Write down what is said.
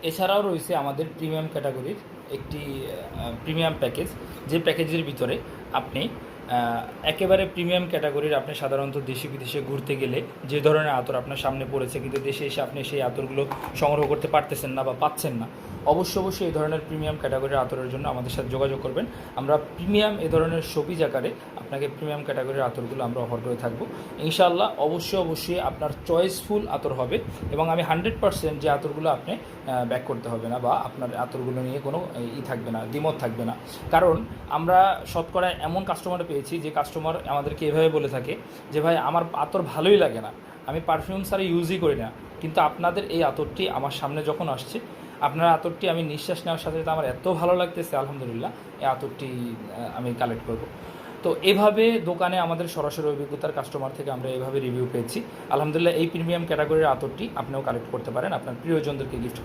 এছাড়াও রয়েছে আমাদের প্রিমিয়াম ক্যাটাগরির একটি প্রিমিয়াম প্যাকেজ, যে প্যাকেজের ভিতরে আপনি একেবারে প্রিমিয়াম ক্যাটাগরির, আপনি সাধারণত দেশে বিদেশে ঘুরতে গেলে যে ধরনের আতর আপনার সামনে পড়েছে কিন্তু দেশে এসে আপনি সেই আতরগুলো সংগ্রহ করতে পারতেছেন না বা পাচ্ছেন না, অবশ্যই এই ধরনের প্রিমিয়াম ক্যাটাগরির আতরের জন্য আমাদের সাথে যোগাযোগ করবেন। আমরা প্রিমিয়াম এ ধরনের শোপিস আকারে আপনাকে প্রিমিয়াম ক্যাটাগরির আতরগুলো আমরা অফার করে থাকবো ইনশাআল্লাহ। অবশ্যই আপনার চয়েসফুল আতর হবে এবং আমি 100% যে আতরগুলো আপনি ব্যাক করতে হবে না বা আপনার আতরগুলো নিয়ে কোনো থাকবে না, দ্বিমত থাকবে না। কারণ আমরা শতকরা এমন কাস্টমার পেয়েছি যে কাস্টমার আমাদেরকে এভাবে বলে থাকে যে ভাই আমার আতর ভালোই লাগে না, আমি পারফিউম ছাড়া ইউজই করি না, কিন্তু আপনাদের এই আতরটি আমার সামনে যখন আসছে, আপনার আতরটি আমি নিঃশ্বাস নেওয়ার সাথে সাথে আমার এত ভালো লাগতেছে, আলহামদুলিল্লাহ এই আতরটি আমি কালেক্ট করব। তো এভাবে দোকানে আমাদের সরাসরি অভিজ্ঞতার কাস্টমার থেকে আমরা এভাবে রিভিউ পেয়েছি। আলহামদুলিল্লাহ এই প্রিমিয়াম ক্যাটাগরির আতরটি আপনিও কালেক্ট করতে পারেন, আপনার প্রিয়জনদেরকে গিফট